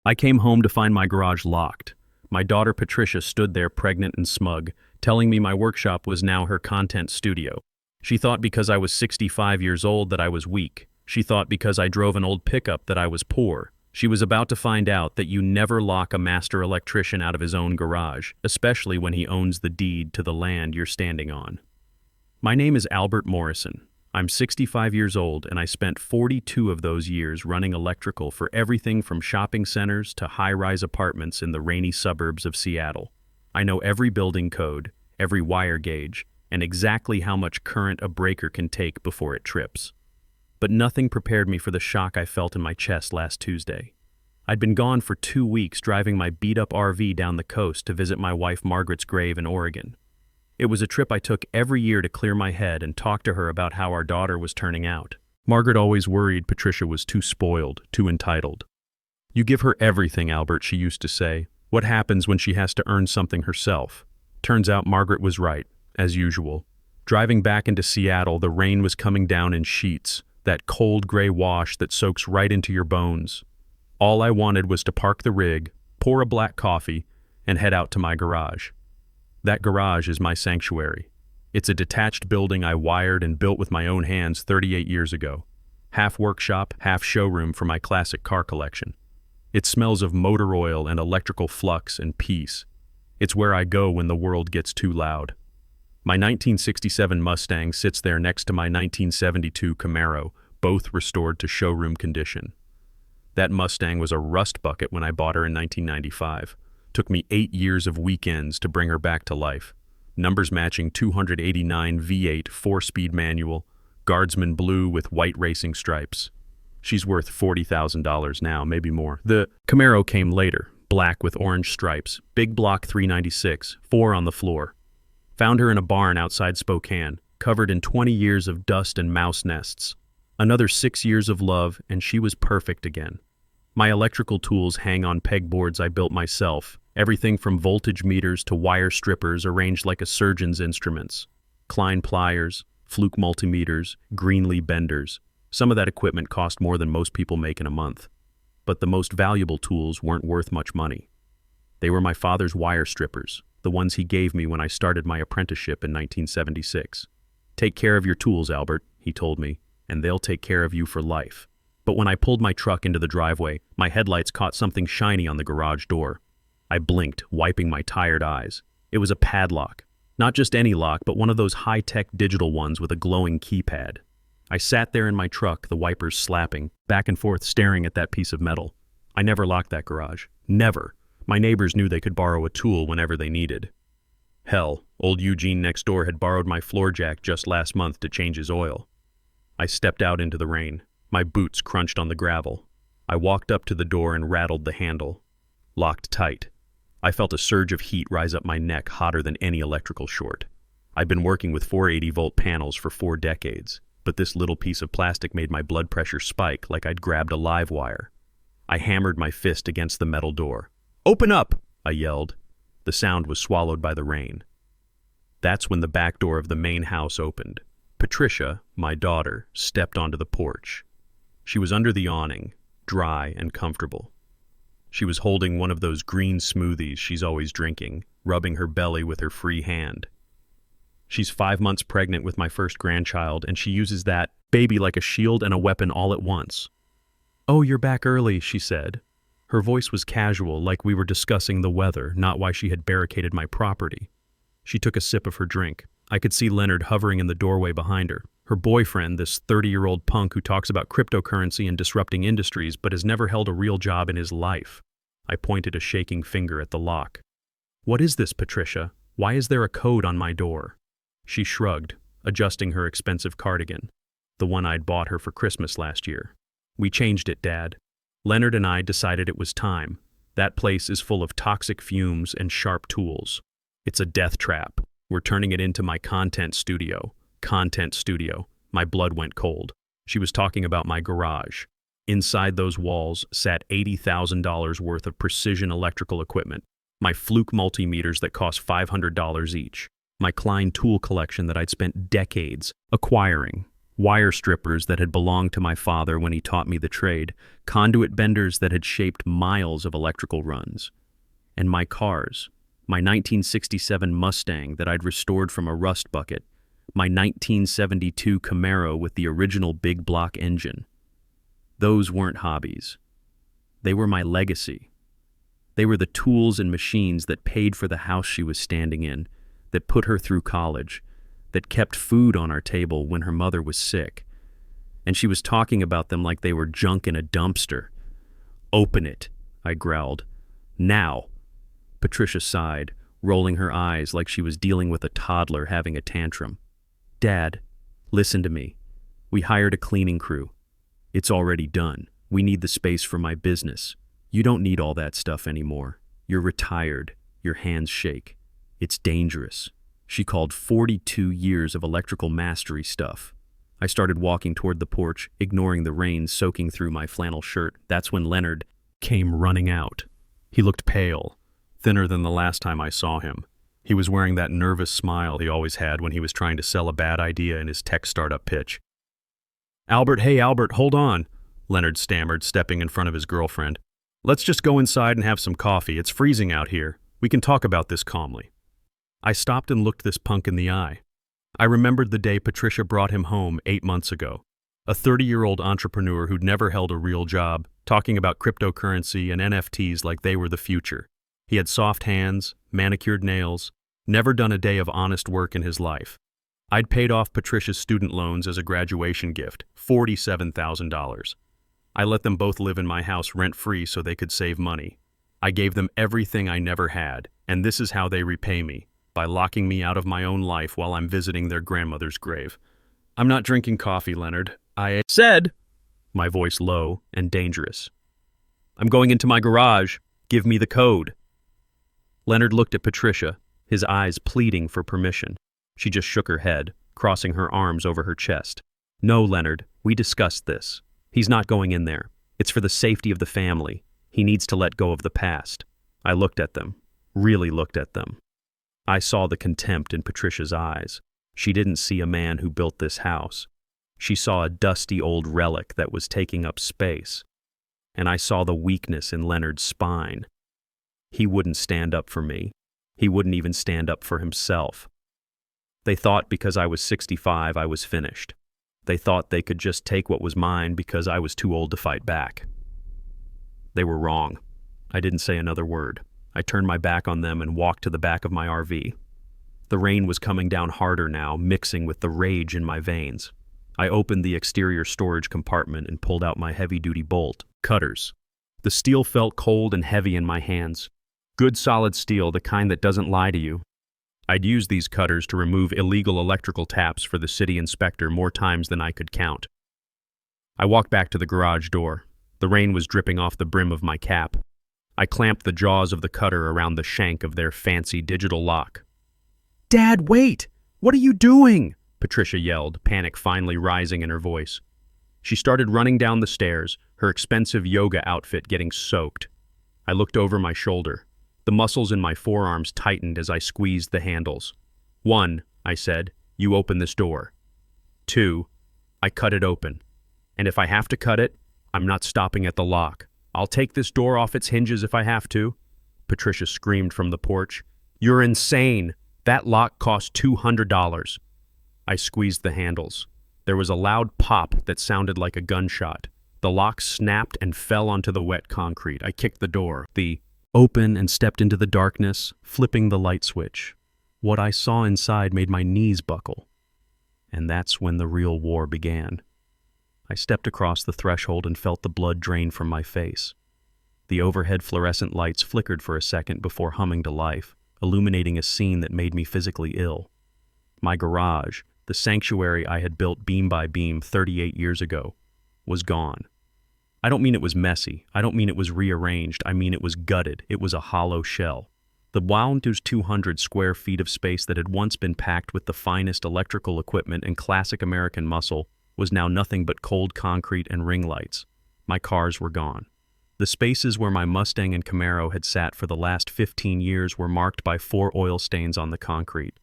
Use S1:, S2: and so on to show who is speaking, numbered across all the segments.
S1: I came home to find my garage locked. My daughter Patricia stood there pregnant and smug, telling me my workshop was now her content studio. She thought because I was 65 years old that I was weak. She thought because I drove an old pickup that I was poor. She was about to find out that you never lock a master electrician out of his own garage, especially when he owns the deed to the land you're standing on. My name is Albert Morrison. I'm 65 years old, and I spent 42 of those years running electrical for everything from shopping centers to high-rise apartments in the rainy suburbs of Seattle. I know every building code, every wire gauge, and exactly how much current a breaker can take before it trips. But nothing prepared me for the shock I felt in my chest last Tuesday. I'd been gone for 2 weeks driving my beat-up RV down the coast to visit my wife Margaret's grave in Oregon. It was a trip I took every year to clear my head and talk to her about how our daughter was turning out. Margaret always worried Patricia was too spoiled, too entitled. "You give her everything, Albert," she used to say. "What happens when she has to earn something herself?" Turns out Margaret was right, as usual. Driving back into Seattle, the rain was coming down in sheets, that cold gray wash that soaks right into your bones. All I wanted was to park the rig, pour a black coffee, and head out to my garage. That garage is my sanctuary. It's a detached building I wired and built with my own hands 38 years ago. Half workshop, half showroom for my classic car collection. It smells of motor oil and electrical flux and peace. It's where I go when the world gets too loud. My 1967 Mustang sits there next to my 1972 Camaro, both restored to showroom condition. That Mustang was a rust bucket when I bought her in 1995. Took me 8 years of weekends to bring her back to life. Numbers matching 289 V8 4-speed manual, Guardsman blue with white racing stripes. She's worth $40,000 now, maybe more. The Camaro came later, black with orange stripes, big block 396, 4 on the floor. Found her in a barn outside Spokane, covered in 20 years of dust and mouse nests. Another 6 years of love, and she was perfect again. My electrical tools hang on pegboards I built myself, everything from voltage meters to wire strippers arranged like a surgeon's instruments. Klein pliers, Fluke multimeters, Greenlee benders. Some of that equipment cost more than most people make in a month. But the most valuable tools weren't worth much money. They were my father's wire strippers, the ones he gave me when I started my apprenticeship in 1976. "Take care of your tools, Albert," he told me, "and they'll take care of you for life." But when I pulled my truck into the driveway, my headlights caught something shiny on the garage door. I blinked, wiping my tired eyes. It was a padlock. Not just any lock, but one of those high-tech digital ones with a glowing keypad. I sat there in my truck, the wipers slapping, back and forth staring at that piece of metal. I never locked that garage. Never. My neighbors knew they could borrow a tool whenever they needed. Hell, old Eugene next door had borrowed my floor jack just last month to change his oil. I stepped out into the rain. My boots crunched on the gravel. I walked up to the door and rattled the handle. Locked tight. I felt a surge of heat rise up my neck, hotter than any electrical short. I've been working with 480-volt panels for 4 decades, but this little piece of plastic made my blood pressure spike like I'd grabbed a live wire. I hammered my fist against the metal door. "Open up!" I yelled. The sound was swallowed by the rain. That's when the back door of the main house opened. Patricia, my daughter, stepped onto the porch. She was under the awning, dry and comfortable. She was holding one of those green smoothies she's always drinking, rubbing her belly with her free hand. She's 5 months pregnant with my first grandchild, and she uses that baby like a shield and a weapon all at once. "Oh, you're back early," she said. Her voice was casual, like we were discussing the weather, not why she had barricaded my property. She took a sip of her drink. I could see Leonard hovering in the doorway behind her. Her boyfriend, this 30-year-old punk who talks about cryptocurrency and disrupting industries but has never held a real job in his life. I pointed a shaking finger at the lock. "What is this, Patricia? Why is there a code on my door?" She shrugged, adjusting her expensive cardigan, the one I'd bought her for Christmas last year. "We changed it, Dad. Leonard and I decided it was time. That place is full of toxic fumes and sharp tools. It's a death trap. We're turning it into my content studio. Content studio." My blood went cold. She was talking about my garage. Inside those walls sat $80,000 worth of precision electrical equipment. My Fluke multimeters that cost $500 each. My Klein tool collection that I'd spent decades acquiring. Wire strippers that had belonged to my father when he taught me the trade, conduit benders that had shaped miles of electrical runs. And my cars, my 1967 Mustang that I'd restored from a rust bucket, my 1972 Camaro with the original big block engine. Those weren't hobbies. They were my legacy. They were the tools and machines that paid for the house she was standing in, that put her through college, that kept food on our table when her mother was sick. And she was talking about them like they were junk in a dumpster. "Open it," I growled. "Now." Patricia sighed, rolling her eyes like she was dealing with a toddler having a tantrum. "Dad, listen to me. We hired a cleaning crew. It's already done. We need the space for my business. You don't need all that stuff anymore. You're retired. Your hands shake. It's dangerous." She called 42 years of electrical mastery stuff. I started walking toward the porch, ignoring the rain soaking through my flannel shirt. That's when Leonard came running out. He looked pale, thinner than the last time I saw him. He was wearing that nervous smile he always had when he was trying to sell a bad idea in his tech startup pitch. Hey Albert, hold on," Leonard stammered, stepping in front of his girlfriend. "Let's just go inside and have some coffee. It's freezing out here. We can talk about this calmly." I stopped and looked this punk in the eye. I remembered the day Patricia brought him home 8 months ago. A 30-year-old entrepreneur who'd never held a real job, talking about cryptocurrency and NFTs like they were the future. He had soft hands, manicured nails, never done a day of honest work in his life. I'd paid off Patricia's student loans as a graduation gift, $47,000. I let them both live in my house rent-free so they could save money. I gave them everything I never had, and this is how they repay me, by locking me out of my own life while I'm visiting their grandmother's grave. "I'm not drinking coffee, Leonard. I said," my voice low and dangerous. "I'm going into my garage. Give me the code." Leonard looked at Patricia, his eyes pleading for permission. She just shook her head, crossing her arms over her chest. "No, Leonard, we discussed this. He's not going in there. It's for the safety of the family. He needs to let go of the past." I looked at them, really looked at them. I saw the contempt in Patricia's eyes. She didn't see a man who built this house. She saw a dusty old relic that was taking up space. And I saw the weakness in Leonard's spine. He wouldn't stand up for me. He wouldn't even stand up for himself. They thought because I was 65 I was finished. They thought they could just take what was mine because I was too old to fight back. They were wrong. I didn't say another word. I turned my back on them and walked to the back of my RV. The rain was coming down harder now, mixing with the rage in my veins. I opened the exterior storage compartment and pulled out my heavy-duty bolt cutters. The steel felt cold and heavy in my hands. Good solid steel, the kind that doesn't lie to you. I'd used these cutters to remove illegal electrical taps for the city inspector more times than I could count. I walked back to the garage door. The rain was dripping off the brim of my cap. I clamped the jaws of the cutter around the shank of their fancy digital lock. "Dad, wait! What are you doing?" Patricia yelled, panic finally rising in her voice. She started running down the stairs, her expensive yoga outfit getting soaked. I looked over my shoulder. The muscles in my forearms tightened as I squeezed the handles. 1, I said, "You open this door." 2, I cut it open. And if I have to cut it, I'm not stopping at the lock. I'll take this door off its hinges if I have to. Patricia screamed from the porch. "You're insane. That lock cost $200. I squeezed the handles. There was a loud pop that sounded like a gunshot. The lock snapped and fell onto the wet concrete. I kicked the door. Open and stepped into the darkness, flipping the light switch. What I saw inside made my knees buckle. And that's when the real war began. I stepped across the threshold and felt the blood drain from my face. The overhead fluorescent lights flickered for a second before humming to life, illuminating a scene that made me physically ill. My garage, the sanctuary I had built beam by beam 38 years ago, was gone. I don't mean it was messy. I don't mean it was rearranged. I mean it was gutted. It was a hollow shell. The 200 square feet of space that had once been packed with the finest electrical equipment and classic American muscle was now nothing but cold concrete and ring lights. My cars were gone. The spaces where my Mustang and Camaro had sat for the last 15 years were marked by 4 oil stains on the concrete.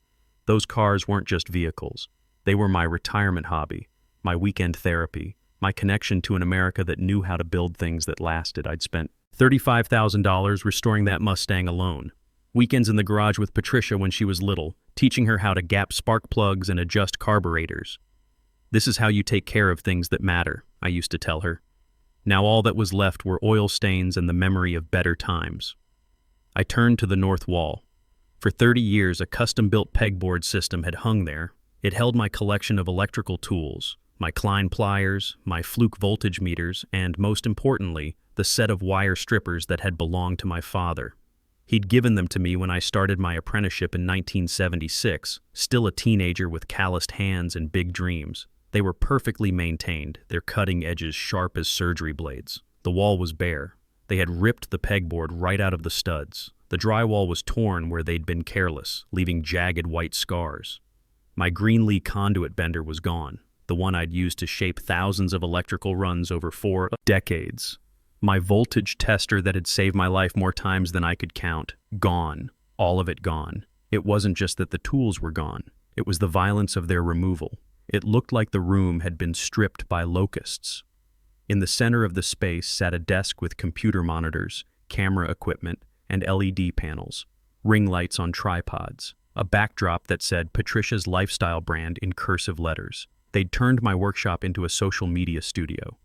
S1: Those cars weren't just vehicles. They were my retirement hobby, my weekend therapy, my connection to an America that knew how to build things that lasted. I'd spent $35,000 restoring that Mustang alone. Weekends in the garage with Patricia when she was little, teaching her how to gap spark plugs and adjust carburetors. This is how you take care of things that matter, I used to tell her. Now all that was left were oil stains and the memory of better times. I turned to the north wall. For 30 years, a custom-built pegboard system had hung there. It held my collection of electrical tools, my Klein pliers, my Fluke voltage meters, and, most importantly, the set of wire strippers that had belonged to my father. He'd given them to me when I started my apprenticeship in 1976, still a teenager with calloused hands and big dreams. They were perfectly maintained, their cutting edges sharp as surgery blades. The wall was bare. They had ripped the pegboard right out of the studs. The drywall was torn where they'd been careless, leaving jagged white scars. My Greenlee conduit bender was gone, the one I'd used to shape thousands of electrical runs over 4 decades. My voltage tester that had saved my life more times than I could count. Gone. All of it gone. It wasn't just that the tools were gone. It was the violence of their removal. It looked like the room had been stripped by locusts. In the center of the space sat a desk with computer monitors, camera equipment, and LED panels, ring lights on tripods, a backdrop that said Patricia's Lifestyle brand in cursive letters. They'd turned my workshop into a social media studio.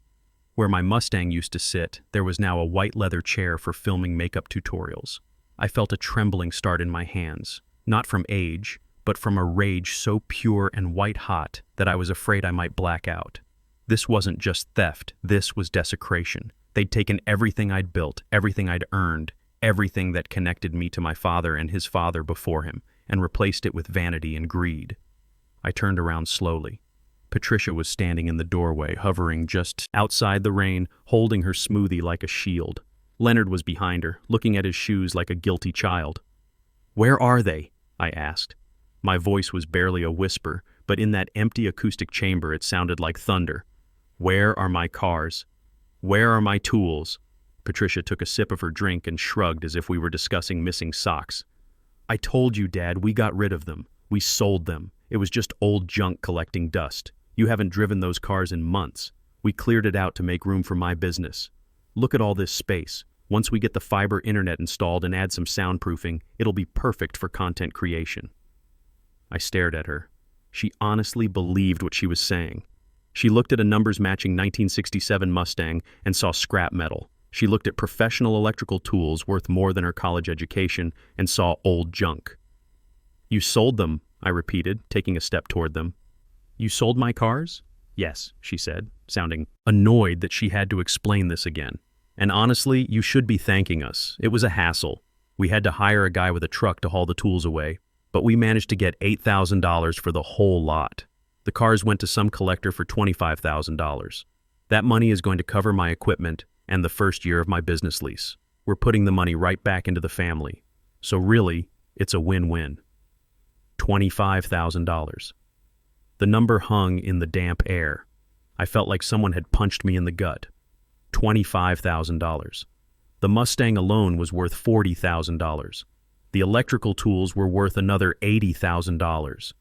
S1: Where my Mustang used to sit, there was now a white leather chair for filming makeup tutorials. I felt a trembling start in my hands, not from age, but from a rage so pure and white-hot that I was afraid I might black out. This wasn't just theft, this was desecration. They'd taken everything I'd built, everything I'd earned, everything that connected me to my father and his father before him, and replaced it with vanity and greed. I turned around slowly. Patricia was standing in the doorway, hovering just outside the rain, holding her smoothie like a shield. Leonard was behind her, looking at his shoes like a guilty child. "Where are they?" I asked. My voice was barely a whisper, but in that empty acoustic chamber it sounded like thunder. "Where are my cars? Where are my tools?" Patricia took a sip of her drink and shrugged as if we were discussing missing socks. "I told you, Dad, we got rid of them. We sold them. It was just old junk collecting dust. You haven't driven those cars in months. We cleared it out to make room for my business. Look at all this space. Once we get the fiber internet installed and add some soundproofing, it'll be perfect for content creation." I stared at her. She honestly believed what she was saying. She looked at a numbers-matching 1967 Mustang and saw scrap metal. She looked at professional electrical tools worth more than her college education and saw old junk. "You sold them," I repeated, taking a step toward them. "You sold my cars?" "Yes," she said, sounding annoyed that she had to explain this again. "And honestly, you should be thanking us. It was a hassle. We had to hire a guy with a truck to haul the tools away, but we managed to get $8,000 for the whole lot. The cars went to some collector for $25,000. That money is going to cover my equipment and the first year of my business lease. We're putting the money right back into the family. So really, it's a win-win." $25,000. The number hung in the damp air. I felt like someone had punched me in the gut. $25,000. The Mustang alone was worth $40,000. The electrical tools were worth another $80,000.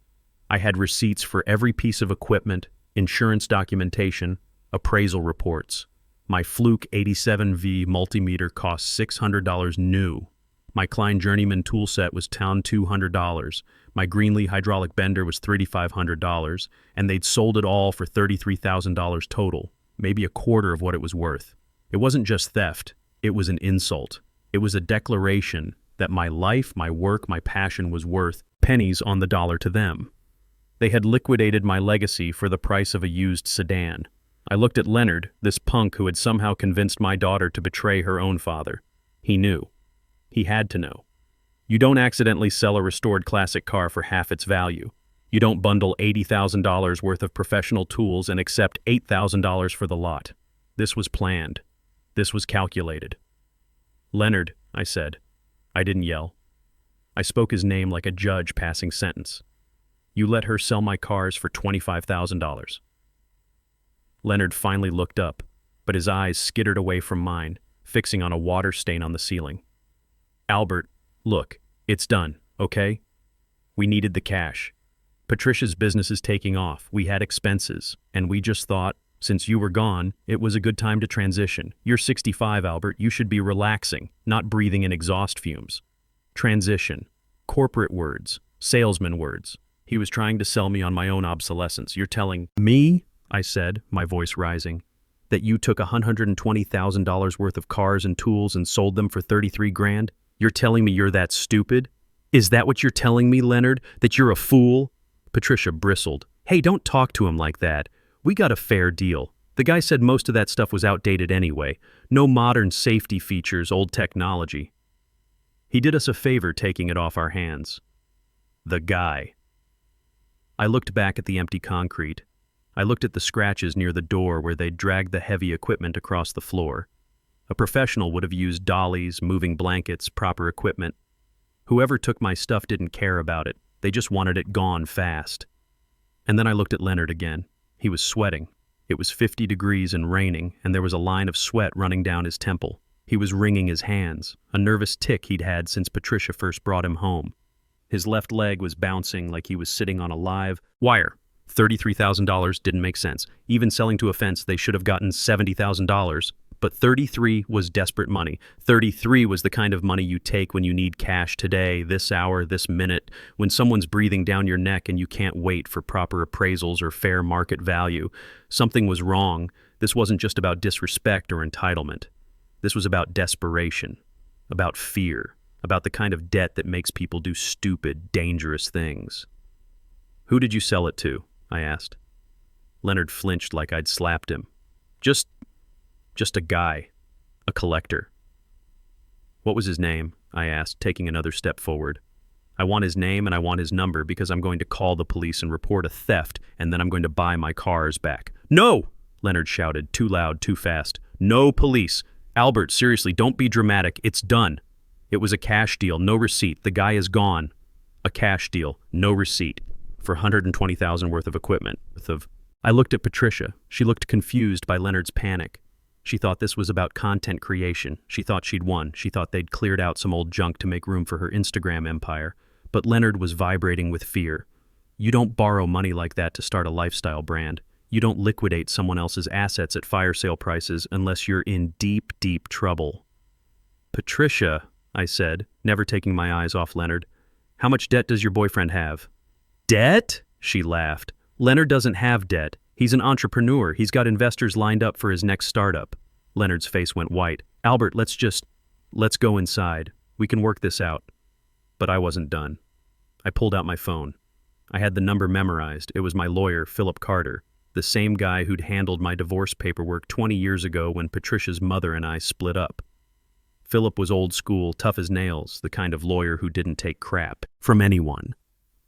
S1: I had receipts for every piece of equipment, insurance documentation, appraisal reports. My Fluke 87V multimeter cost $600 new. My Klein Journeyman tool set was $200. My Greenlee hydraulic bender was $3,500, and they'd sold it all for $33,000 total, maybe a quarter of what it was worth. It wasn't just theft, it was an insult. It was a declaration that my life, my work, my passion was worth pennies on the dollar to them. They had liquidated my legacy for the price of a used sedan. I looked at Leonard, this punk who had somehow convinced my daughter to betray her own father. He knew. He had to know. You don't accidentally sell a restored classic car for half its value. You don't bundle $80,000 worth of professional tools and accept $8,000 for the lot. This was planned. This was calculated. "Leonard," I said. I didn't yell. I spoke his name like a judge passing sentence. "You let her sell my cars for $25,000. Leonard finally looked up, but his eyes skittered away from mine, fixing on a water stain on the ceiling. "Albert, look, it's done, okay? We needed the cash." Patricia's business is taking off. We had expenses, and we just thought, since you were gone, it was a good time to transition. You're 65, Albert. You should be relaxing, not breathing in exhaust fumes. Transition. Corporate words. Salesman words. He was trying to sell me on my own obsolescence. You're telling me, I said, my voice rising, that you took $120,000 worth of cars and tools and sold them for 33 grand? You're telling me you're that stupid? Is that what you're telling me, Leonard? That you're a fool? Patricia bristled. Hey, don't talk to him like that. We got a fair deal. The guy said most of that stuff was outdated anyway. No modern safety features, old technology. He did us a favor taking it off our hands. The guy. I looked back at the empty concrete. I looked at the scratches near the door where they'd dragged the heavy equipment across the floor. A professional would have used dollies, moving blankets, proper equipment. Whoever took my stuff didn't care about it. They just wanted it gone fast. And then I looked at Leonard again. He was sweating. It was 50 degrees and raining, and there was a line of sweat running down his temple. He was wringing his hands, a nervous tic he'd had since Patricia first brought him home. His left leg was bouncing like he was sitting on a live wire. $33,000 didn't make sense. Even selling to a fence, they should have gotten $70,000. But 33 was desperate money. 33 was the kind of money you take when you need cash today, this hour, this minute, when someone's breathing down your neck and you can't wait for proper appraisals or fair market value. Something was wrong. This wasn't just about disrespect or entitlement. This was about desperation, about fear, about the kind of debt that makes people do stupid, dangerous things. Who did you sell it to? I asked. Leonard flinched like I'd slapped him. Just a guy, a collector. What was his name? I asked, taking another step forward. I want his name and I want his number because I'm going to call the police and report a theft, and then I'm going to buy my cars back. No! Leonard shouted, too loud, too fast. No police. Albert, seriously, don't be dramatic. It's done. It was a cash deal, no receipt. The guy is gone. A cash deal, no receipt, for $120,000 worth of equipment. I looked at Patricia. She looked confused by Leonard's panic. She thought this was about content creation. She thought she'd won. She thought they'd cleared out some old junk to make room for her Instagram empire. But Leonard was vibrating with fear. You don't borrow money like that to start a lifestyle brand. You don't liquidate someone else's assets at fire sale prices unless you're in deep, deep trouble. Patricia, I said, never taking my eyes off Leonard, how much debt does your boyfriend have? Debt? She laughed. Leonard doesn't have debt. He's an entrepreneur. He's got investors lined up for his next startup. Leonard's face went white. Albert, let's go inside. We can work this out. But I wasn't done. I pulled out my phone. I had the number memorized. It was my lawyer, Philip Carter, the same guy who'd handled my divorce paperwork 20 years ago when Patricia's mother and I split up. Philip was old school, tough as nails, the kind of lawyer who didn't take crap from anyone.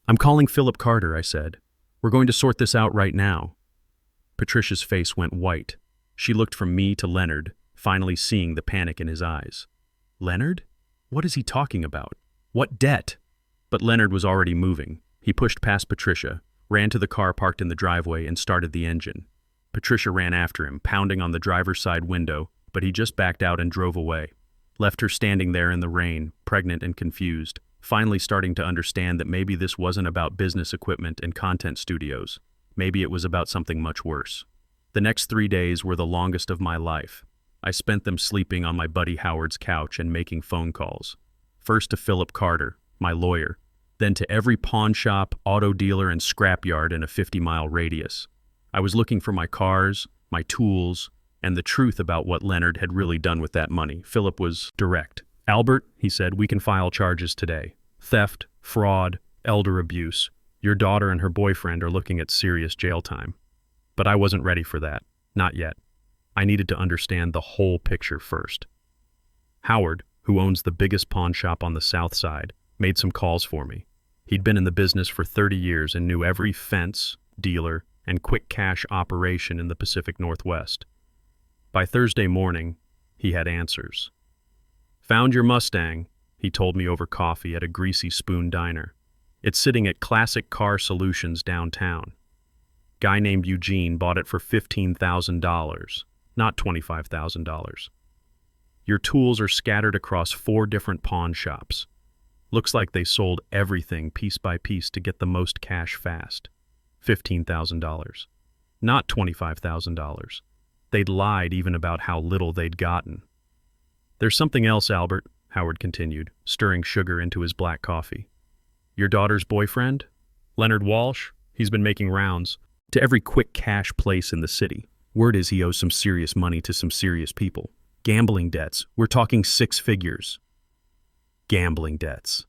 S1: I'm calling Philip Carter, I said. We're going to sort this out right now. Patricia's face went white. She looked from me to Leonard, finally seeing the panic in his eyes. Leonard? What is he talking about? What debt? But Leonard was already moving. He pushed past Patricia, ran to the car parked in the driveway, and started the engine. Patricia ran after him, pounding on the driver's side window, but he just backed out and drove away. Left her standing there in the rain, pregnant and confused, finally starting to understand that maybe this wasn't about business equipment and content studios. Maybe it was about something much worse. The next 3 days were the longest of my life. I spent them sleeping on my buddy Howard's couch and making phone calls. First to Philip Carter, my lawyer, then to every pawn shop, auto dealer, and scrapyard in a 50-mile radius. I was looking for my cars, my tools, and the truth about what Leonard had really done with that money. Philip was direct. Albert, he said, we can file charges today. Theft, fraud, elder abuse. Your daughter and her boyfriend are looking at serious jail time. But I wasn't ready for that. Not yet. I needed to understand the whole picture first. Howard, who owns the biggest pawn shop on the South Side, made some calls for me. He'd been in the business for 30 years and knew every fence, dealer, and quick cash operation in the Pacific Northwest. By Thursday morning, he had answers. Found your Mustang, he told me over coffee at a Greasy Spoon diner. It's sitting at Classic Car Solutions downtown. Guy named Eugene bought it for $15,000, not $25,000. Your tools are scattered across 4 different pawn shops. Looks like they sold everything piece by piece to get the most cash fast. $15,000. Not $25,000. They'd lied even about how little they'd gotten. There's something else, Albert, Howard continued, stirring sugar into his black coffee. Your daughter's boyfriend? Leonard Walsh? He's been making rounds to every quick cash place in the city. Word is he owes some serious money to some serious people. Gambling debts. We're talking 6 figures. Gambling debts.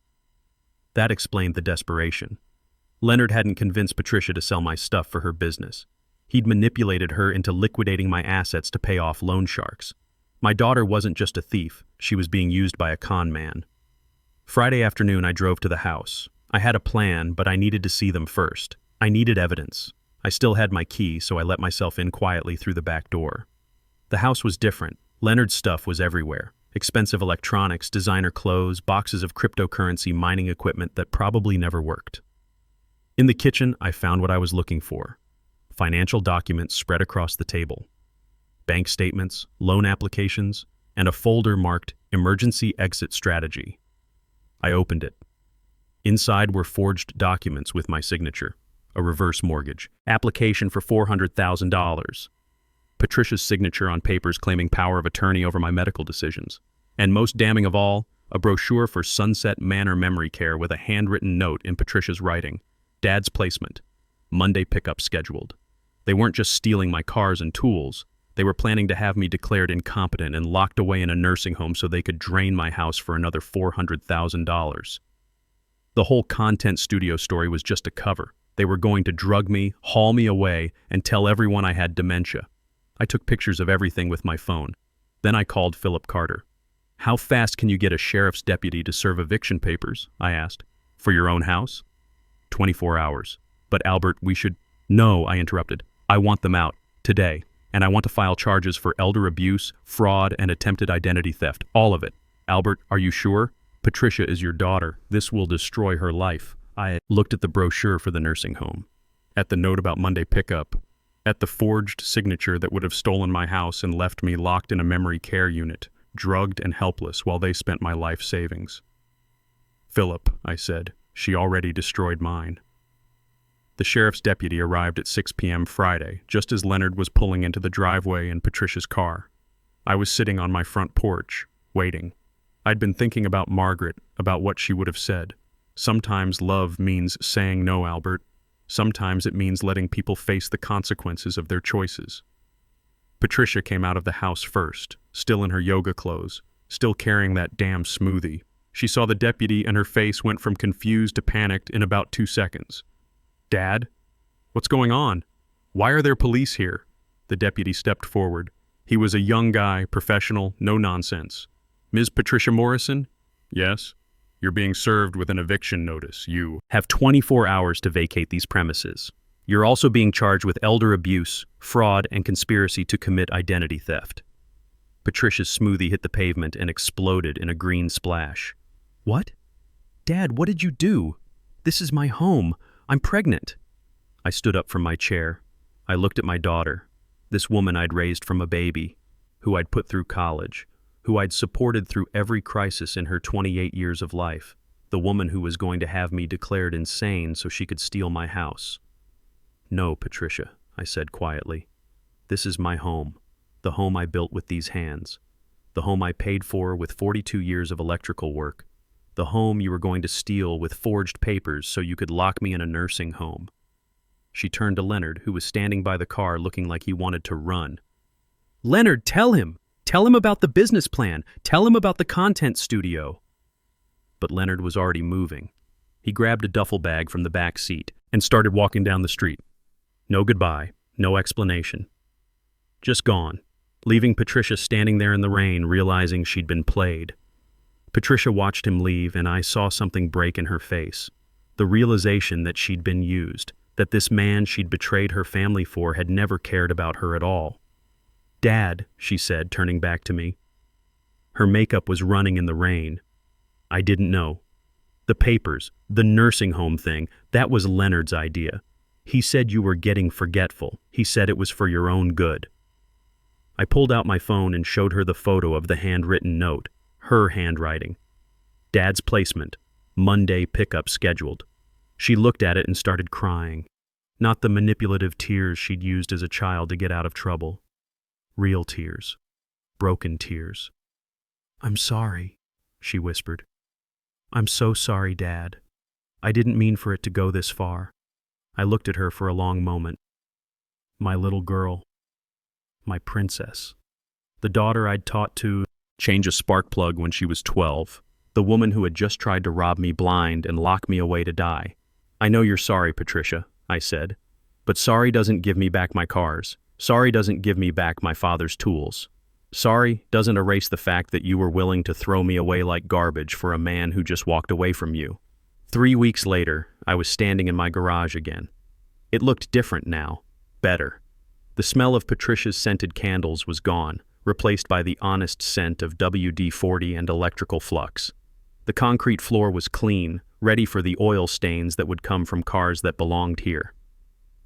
S1: That explained the desperation. Leonard hadn't convinced Patricia to sell my stuff for her business. He'd manipulated her into liquidating my assets to pay off loan sharks. My daughter wasn't just a thief, she was being used by a con man. Friday afternoon, I drove to the house. I had a plan, but I needed to see them first. I needed evidence. I still had my key, so I let myself in quietly through the back door. The house was different. Leonard's stuff was everywhere. Expensive electronics, designer clothes, boxes of cryptocurrency mining equipment that probably never worked. In the kitchen, I found what I was looking for. Financial documents spread across the table. Bank statements, loan applications, and a folder marked Emergency Exit Strategy. I opened it. Inside were forged documents with my signature, a reverse mortgage, application for $400,000, Patricia's signature on papers claiming power of attorney over my medical decisions, and most damning of all, a brochure for Sunset Manor Memory Care with a handwritten note in Patricia's writing, Dad's placement, Monday pickup scheduled. They weren't just stealing my cars and tools, they were planning to have me declared incompetent and locked away in a nursing home so they could drain my house for another $400,000. The whole content studio story was just a cover. They were going to drug me, haul me away, and tell everyone I had dementia. I took pictures of everything with my phone. Then I called Philip Carter. How fast can you get a sheriff's deputy to serve eviction papers? I asked. For your own house? 24 hours. But Albert, we should... No, I interrupted. I want them out. Today. And I want to file charges for elder abuse, fraud, and attempted identity theft. All of it. Albert, are you sure? Patricia is your daughter. This will destroy her life. I looked at the brochure for the nursing home, at the note about Monday pickup, at the forged signature that would have stolen my house and left me locked in a memory care unit, drugged and helpless while they spent my life savings. Philip, I said, she already destroyed mine. The sheriff's deputy arrived at 6 p.m. Friday, just as Leonard was pulling into the driveway in Patricia's car. I was sitting on my front porch, waiting. I'd been thinking about Margaret, about what she would have said. Sometimes love means saying no, Albert. Sometimes it means letting people face the consequences of their choices. Patricia came out of the house first, still in her yoga clothes, still carrying that damn smoothie. She saw the deputy and her face went from confused to panicked in about 2 seconds. Dad? What's going on? Why are there police here? The deputy stepped forward. He was a young guy, professional, no nonsense. Ms. Patricia Morrison? Yes. You're being served with an eviction notice. You have 24 hours to vacate these premises. You're also being charged with elder abuse, fraud, and conspiracy to commit identity theft. Patricia's smoothie hit the pavement and exploded in a green splash. What? Dad, what did you do? This is my home. I'm pregnant. I stood up from my chair. I looked at my daughter, this woman I'd raised from a baby, who I'd put through college, who I'd supported through every crisis in her 28 years of life, the woman who was going to have me declared insane so she could steal my house. No, Patricia, I said quietly. This is my home, the home I built with these hands, the home I paid for with 42 years of electrical work, the home you were going to steal with forged papers so you could lock me in a nursing home. She turned to Leonard, who was standing by the car looking like he wanted to run. Leonard, tell him! Tell him about the business plan! Tell him about the content studio! But Leonard was already moving. He grabbed a duffel bag from the back seat and started walking down the street. No goodbye, no explanation. Just gone, leaving Patricia standing there in the rain, realizing she'd been played. Patricia watched him leave, and I saw something break in her face. The realization that she'd been used, that this man she'd betrayed her family for had never cared about her at all. Dad, she said, turning back to me. Her makeup was running in the rain. I didn't know. The papers, the nursing home thing, that was Leonard's idea. He said you were getting forgetful. He said it was for your own good. I pulled out my phone and showed her the photo of the handwritten note. Her handwriting. Dad's placement. Monday pickup scheduled. She looked at it and started crying. Not the manipulative tears she'd used as a child to get out of trouble. Real tears. Broken tears. "I'm sorry," she whispered. "I'm so sorry, Dad. I didn't mean for it to go this far." I looked at her for a long moment. My little girl. My princess. The daughter I'd taught to change a spark plug when she was 12. The woman who had just tried to rob me blind and lock me away to die. "I know you're sorry, Patricia," I said. "But sorry doesn't give me back my cars. Sorry doesn't give me back my father's tools. Sorry doesn't erase the fact that you were willing to throw me away like garbage for a man who just walked away from you." 3 weeks later, I was standing in my garage again. It looked different now. Better. The smell of Patricia's scented candles was gone, replaced by the honest scent of WD-40 and electrical flux. The concrete floor was clean, ready for the oil stains that would come from cars that belonged here.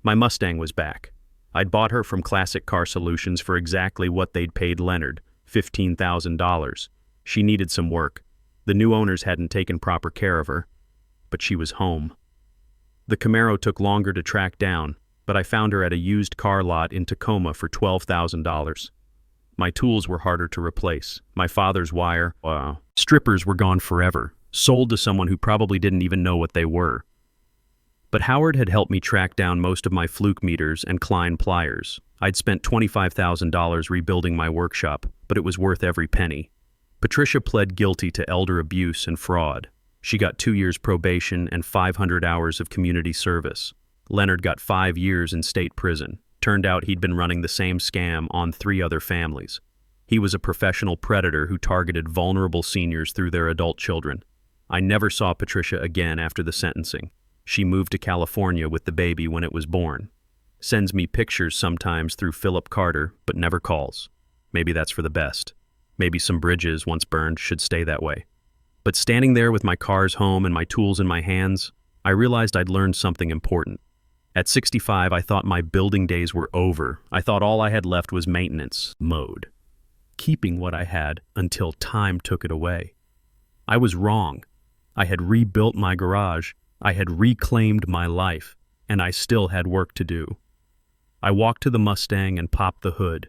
S1: My Mustang was back. I'd bought her from Classic Car Solutions for exactly what they'd paid Leonard, $15,000. She needed some work. The new owners hadn't taken proper care of her. But she was home. The Camaro took longer to track down, but I found her at a used car lot in Tacoma for $12,000. My tools were harder to replace. My father's wire strippers were gone forever, sold to someone who probably didn't even know what they were. But Howard had helped me track down most of my fluke meters and Klein pliers. I'd spent $25,000 rebuilding my workshop, but it was worth every penny. Patricia pled guilty to elder abuse and fraud. She got 2 years probation and 500 hours of community service. Leonard got 5 years in state prison. Turned out he'd been running the same scam on 3 other families. He was a professional predator who targeted vulnerable seniors through their adult children. I never saw Patricia again after the sentencing. She moved to California with the baby when it was born. Sends me pictures sometimes through Philip Carter, but never calls. Maybe that's for the best. Maybe some bridges, once burned, should stay that way. But standing there with my car's home and my tools in my hands, I realized I'd learned something important. At 65, I thought my building days were over. I thought all I had left was maintenance mode. Keeping what I had until time took it away. I was wrong. I had rebuilt my garage. I had reclaimed my life, and I still had work to do. I walked to the Mustang and popped the hood.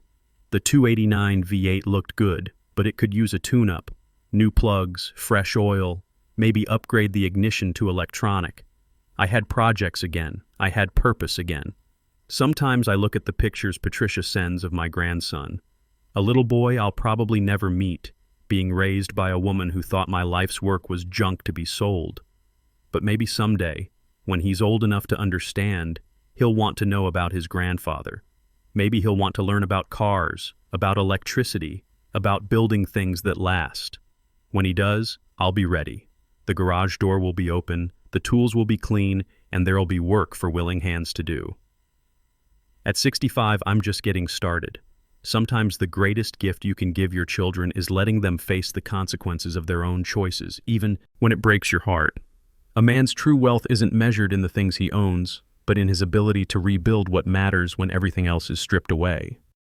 S1: The 289 V8 looked good, but it could use a tune-up. New plugs, fresh oil, maybe upgrade the ignition to electronic. I had projects again. I had purpose again. Sometimes I look at the pictures Patricia sends of my grandson. A little boy I'll probably never meet, being raised by a woman who thought my life's work was junk to be sold. But maybe someday, when he's old enough to understand, he'll want to know about his grandfather. Maybe he'll want to learn about cars, about electricity, about building things that last. When he does, I'll be ready. The garage door will be open, the tools will be clean, and there'll be work for willing hands to do. At 65, I'm just getting started. Sometimes the greatest gift you can give your children is letting them face the consequences of their own choices, even when it breaks your heart. A man's true wealth isn't measured in the things he owns, but in his ability to rebuild what matters when everything else is stripped away.